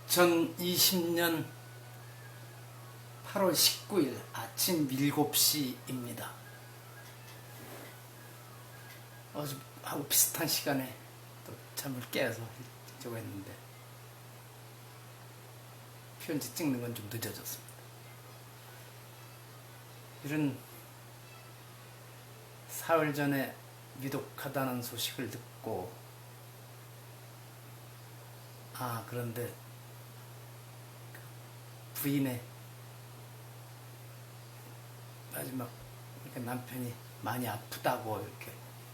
(2020년 8월 19일) 아침 7시입니다. 어제하고 비슷한 시간에 또 잠을 깨서 저거 했는데 편지 찍는 건 좀 늦어졌습니다. 이런 사흘 전에 위독하다는 소식을 듣고 그런데 부인의 마지막 이렇게 남편이 많이 아프다고 이렇게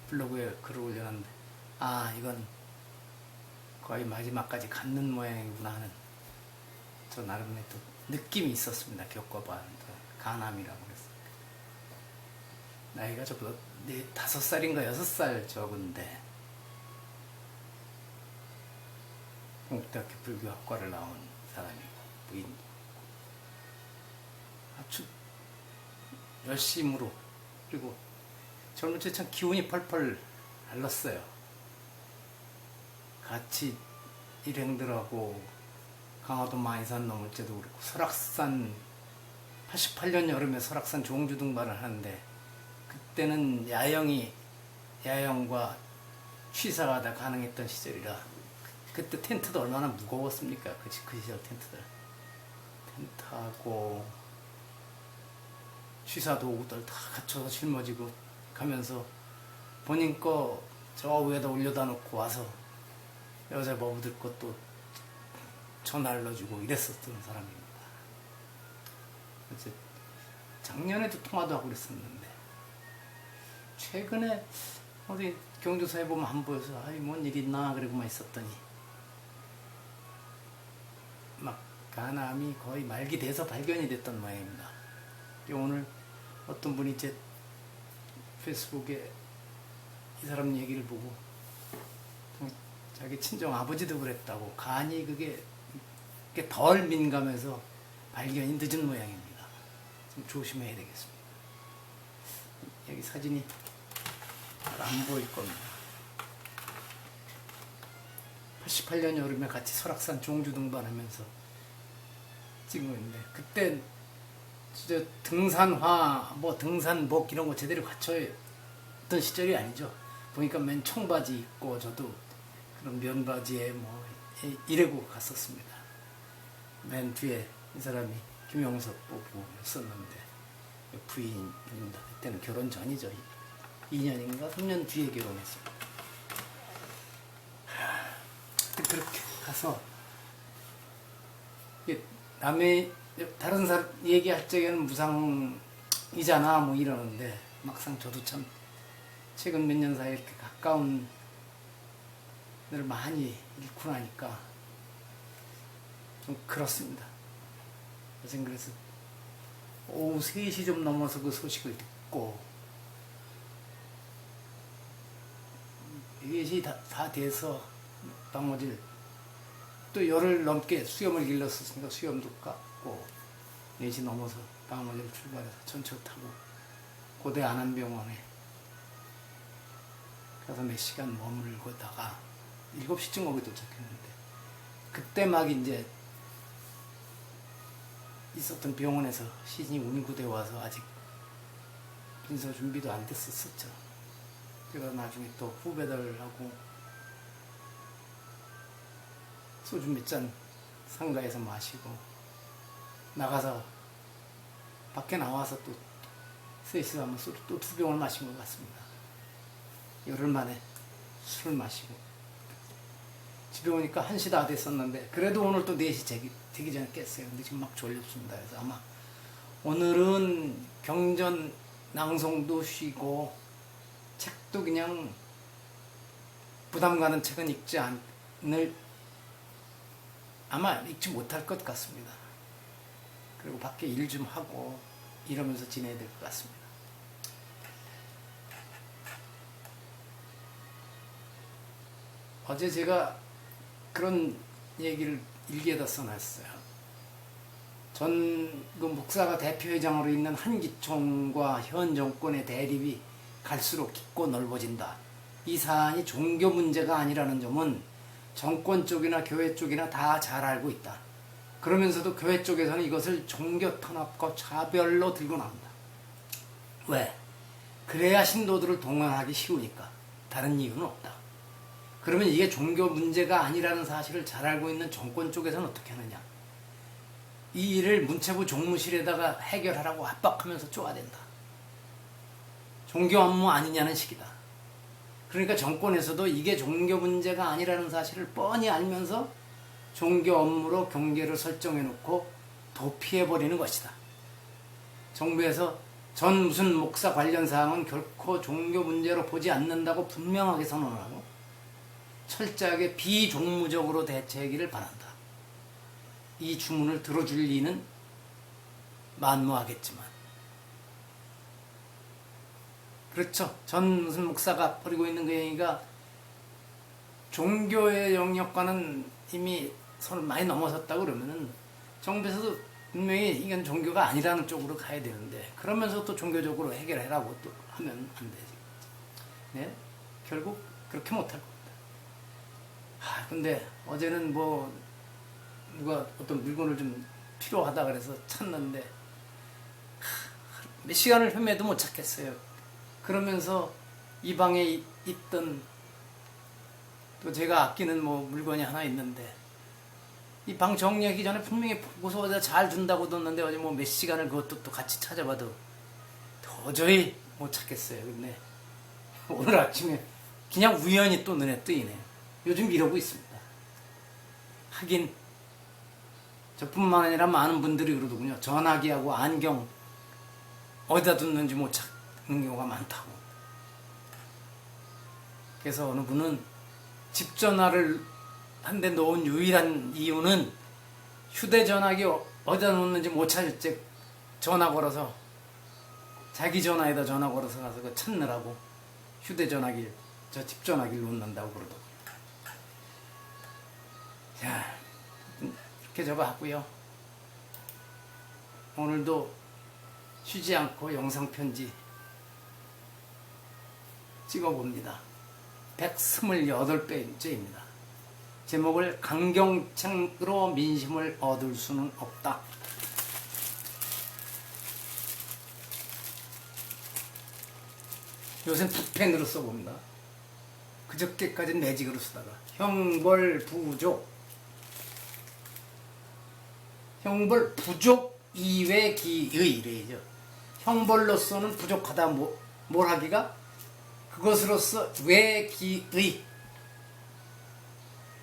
블로그에 글을 올려놨는데 이건 거의 마지막까지 갖는 모양이구나 하는 저 나름의 또 느낌이 있었습니다. 겪어봐. 간암이라고 그랬어요. 나이가 저보다 5살인가 6살 적은데 동국대학교 불교학과를 나온 사람이고 부인 아주 열심으로, 그리고 젊을 때 참 기운이 펄펄 날랐어요. 같이 일행들하고 강화도 마이산 넘을 때도 그렇고 설악산 88년 여름에 설악산 종주 등반을 하는데 그때는 야영과 취사가 다 가능했던 시절이라 그때 텐트도 얼마나 무거웠습니까? 그 시절 텐트하고 취사 도구들 다 갖춰서 짊어지고 가면서 본인 거 저 위에다 올려다 놓고 와서 여자 어부들 것도 전화를넣어주고 이랬었던 사람입니다. 작년에도 통화도 하고 그랬었는데 최근에 어디 경조사에 보면 안 보여서 뭔 일 있나 그러고만 있었더니 막 간암이 거의 말기 돼서 발견이 됐던 모양입니다. 오늘 어떤 분이 제 페이스북에 이 사람 얘기를 보고 자기 친정 아버지도 그랬다고, 간이 그게 덜 민감해서 발견이 늦은 모양입니다. 좀 조심해야 되겠습니다. 여기 사진이 잘 안 보일 겁니다. 88년 여름에 같이 설악산 종주 등반하면서 찍은 건데 그때 진짜 등산화, 등산복 이런 거 제대로 갖춰있던 시절이 아니죠. 보니까 맨 청바지 입고 저도 그런 면바지에 이래고 갔었습니다. 맨 뒤에 이 사람이 김영석 부부였었는데 부인입니다. 그때는 결혼 전이죠. 2년인가 3년 뒤에 결혼했습니다. 그렇게 가서 남의 다른 사람 얘기할 적에는 무상이잖아 이러는데 막상 저도 참 최근 몇 년 사이에 이렇게 가까운 늘 많이 잃고 나니까 좀 그렇습니다. 그래서 오후 3시 좀 넘어서 그 소식을 듣고 4시 다 돼서 방어질 또 열흘 넘게 수염을 길렀었으니까 수염도 깎고 4시 넘어서 방어질 출발해서 전철 타고 고대 안암병원에 가서 몇 시간 머물고다가 7시쯤 거기 도착했는데 그때 막 이제 있었던 병원에서 시신이 운구돼 와서 아직 빈소 준비도 안 됐었죠. 제가 나중에 또 후배들하고 소주 몇 잔 상가에서 마시고 나가서 밖에 나와서 또 셋이서 한번 소주 또 2병을 마신 것 같습니다. 열흘 만에 술을 마시고 집에 오니까 1시 다 됐었는데 그래도 오늘 또 4시 되기 전에 깼어요. 근데 지금 막 졸렸습니다. 그래서 아마 오늘은 경전 낭송도 쉬고 책도 그냥 부담 가는 책은 읽지 아마 읽지 못할 것 같습니다. 그리고 밖에 일 좀 하고 이러면서 지내야 될 것 같습니다. 어제 제가 그런 얘기를 일기에다 써놨어요. 전 그 목사가 대표회장으로 있는 한기총과 현 정권의 대립이 갈수록 깊고 넓어진다. 이 사안이 종교 문제가 아니라는 점은 정권 쪽이나 교회 쪽이나 다 잘 알고 있다. 그러면서도 교회 쪽에서는 이것을 종교 탄압과 차별로 들고 나온다. 왜? 그래야 신도들을 동원하기 쉬우니까. 다른 이유는 없다. 그러면 이게 종교 문제가 아니라는 사실을 잘 알고 있는 정권 쪽에서는 어떻게 하느냐? 이 일을 문체부 종무실에다가 해결하라고 압박하면서 쪼아댄다. 종교 업무 아니냐는 식이다. 그러니까 정권에서도 이게 종교 문제가 아니라는 사실을 뻔히 알면서 종교 업무로 경계를 설정해놓고 도피해버리는 것이다. 정부에서 전 무슨 목사 관련 사항은 결코 종교 문제로 보지 않는다고 분명하게 선언하고 철저하게 비종무적으로 대처하기를 바란다. 이 주문을 들어줄 리는 만무하겠지만 그렇죠. 전 무슨 목사가 버리고 있는 그 얘기가 종교의 영역과는 이미 선을 많이 넘어섰다 그러면은 정부에서도 분명히 이건 종교가 아니라는 쪽으로 가야 되는데 그러면서 또 종교적으로 해결해라고 또 하면 안 되지. 네? 결국 그렇게 못할 겁니다. 근데 어제는 뭐 누가 어떤 물건을 좀 필요하다 그래서 찾는데 몇 시간을 헤매도 못 찾겠어요. 그러면서 이 방에 있던 또 제가 아끼는 뭐 물건이 하나 있는데 이 방 정리하기 전에 분명히 보고서 어디다 잘 둔다고 뒀는데 어제 뭐 몇 시간을 그것도 또 같이 찾아봐도 도저히 못 찾겠어요. 근데 오늘 아침에 그냥 우연히 또 눈에 뜨이네요. 요즘 이러고 있습니다. 하긴 저뿐만 아니라 많은 분들이 그러더군요. 전화기하고 안경 어디다 뒀는지 못 찾는 경우가 많다고. 그래서 어느 분은 집 전화를 한 대 놓은 유일한 이유는 휴대전화기 어디다 놓는지 못 찾을 때 전화 걸어서 자기 전화에다 전화 걸어서 가서 그 찾느라고 휴대전화기 저 집 전화기를 놓는다고 그러더군요. 자, 이렇게 저거 하고요. 오늘도 쉬지 않고 영상편지 찍어봅니다. 128배째입니다. 제목을 강경책으로 민심을 얻을 수는 없다. 요새는 붓펜으로 써봅니다. 그저께까지는 매직으로 쓰다가 형벌부족 형벌 부족 이외 기의 이래죠. 형벌로서는 부족하다 뭘 하기가 그것으로서 외기의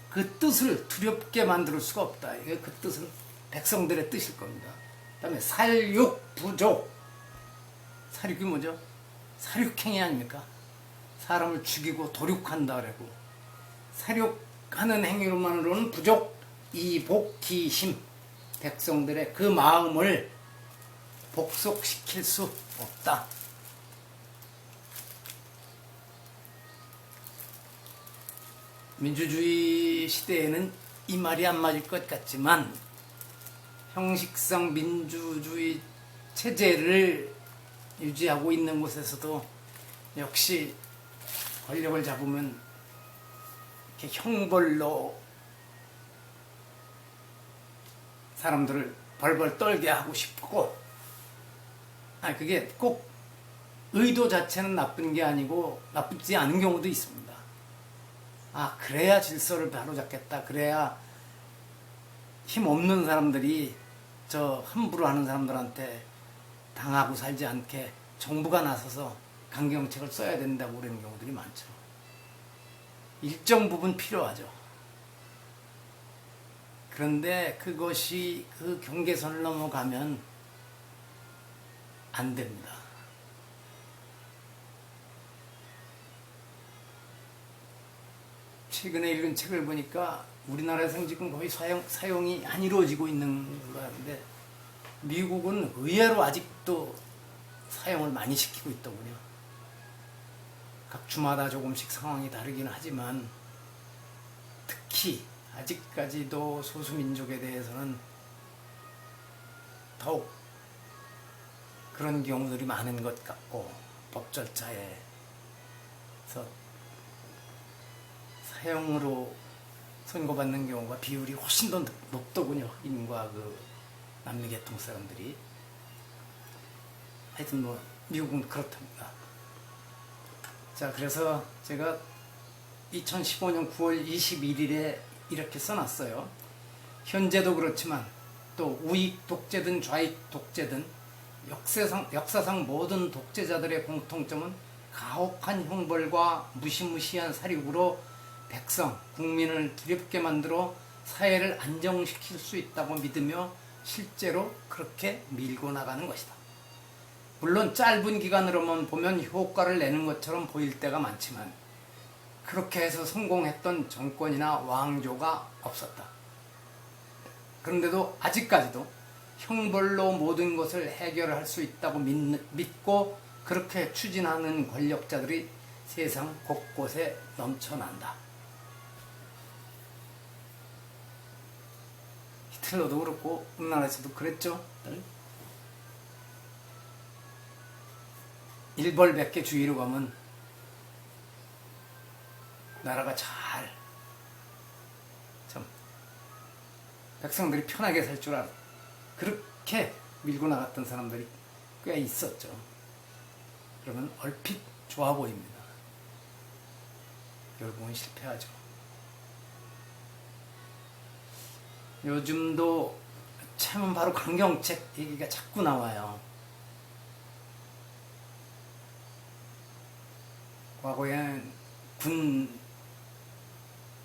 그 뜻을 두렵게 만들 수가 없다. 이게 그 뜻은 백성들의 뜻일 겁니다. 그 다음에 살육 부족 살육이 뭐죠? 살육행위 아닙니까? 사람을 죽이고 도륙한다 그러고 살육하는 행위로만으로는 부족 이복기심 백성들의 그 마음을 복속시킬 수 없다. 민주주의 시대에는 이 말이 안 맞을 것 같지만 형식상 민주주의 체제를 유지하고 있는 곳에서도 역시 권력을 잡으면 이렇게 형벌로 사람들을 벌벌 떨게 하고 싶고 그게 꼭 의도 자체는 나쁜 게 아니고 나쁘지 않은 경우도 있습니다. 그래야 질서를 바로잡겠다. 그래야 힘없는 사람들이 저 함부로 하는 사람들한테 당하고 살지 않게 정부가 나서서 강경책을 써야 된다고 그러는 경우들이 많죠. 일정 부분 필요하죠. 그런데 그것이 그 경계선을 넘어가면 안 됩니다. 최근에 읽은 책을 보니까 우리나라에서는 지금 거의 사용이 안 이루어지고 있는 걸로 아는데 미국은 의외로 아직도 사용을 많이 시키고 있더군요. 각 주마다 조금씩 상황이 다르긴 하지만 특히 아직까지도 소수민족에 대해서는 더욱 그런 경우들이 많은 것 같고, 법 절차에서 사형으로 선고받는 경우가 비율이 훨씬 더 높더군요. 인과 그 남미 계통 사람들이. 하여튼 뭐 미국은 그렇답니다. 자, 그래서 제가 2015년 9월 21일에 이렇게 써놨어요. 현재도 그렇지만 또 우익 독재든 좌익 독재든 역사상 모든 독재자들의 공통점은 가혹한 형벌과 무시무시한 살육으로 백성, 국민을 두렵게 만들어 사회를 안정시킬 수 있다고 믿으며 실제로 그렇게 밀고 나가는 것이다. 물론 짧은 기간으로만 보면 효과를 내는 것처럼 보일 때가 많지만 그렇게 해서 성공했던 정권이나 왕조가 없었다. 그런데도 아직까지도 형벌로 모든 것을 해결할 수 있다고 믿고 그렇게 추진하는 권력자들이 세상 곳곳에 넘쳐난다. 히틀러도 그렇고 우리나라에서도 그랬죠. 일벌백계 주의로 가면 나라가 참 백성들이 편하게 살 줄 알아. 그렇게 밀고 나갔던 사람들이 꽤 있었죠. 그러면 얼핏 좋아 보입니다. 결국은 실패하죠. 요즘도 참 바로 강경책 얘기가 자꾸 나와요. 과거엔 군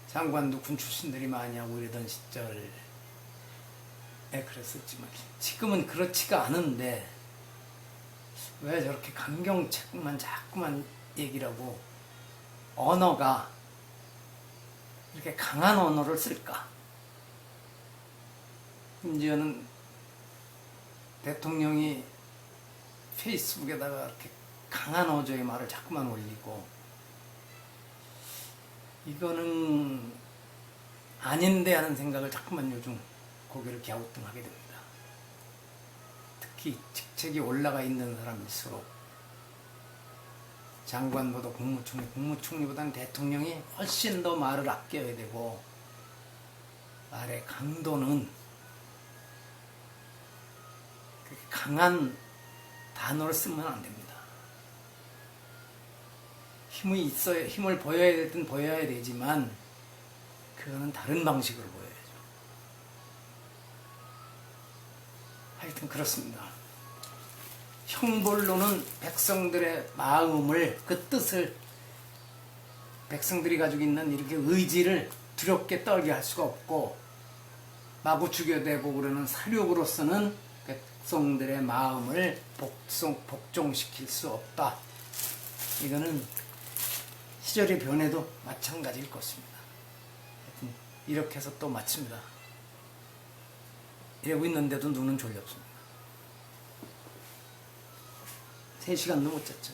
장관도 군 출신들이 많이 하고 이러던 시절에 그랬었지만 지금은 그렇지가 않은데 왜 저렇게 강경책만 자꾸만 얘기를 하고 언어가 이렇게 강한 언어를 쓸까? 심지어는 대통령이 페이스북에다가 이렇게 강한 어조의 말을 자꾸만 올리고 이거는 아닌데 하는 생각을 자꾸만 요즘 고개를 갸우뚱하게 됩니다. 특히 직책이 올라가 있는 사람일수록 장관보다 국무총리보다는 대통령이 훨씬 더 말을 아껴야 되고 말의 강도는 그렇게 강한 단어를 쓰면 안 됩니다. 힘을 보여야 될 땐 보여야 되지만 그거는 다른 방식으로 보여야죠. 하여튼 그렇습니다. 형벌로는 백성들의 마음을, 그 뜻을, 백성들이 가지고 있는 이렇게 의지를 두렵게 떨게 할 수가 없고 마구 죽여대고 그러는 사륙으로서는 백성들의 마음을 복종시킬 수 없다. 이거는 시절의 변해도 마찬가지일 것입니다. 하여튼 이렇게 해서 또 마칩니다. 이러고 있는데도 눈은 졸렸습니다. 3시간도 못 잤죠.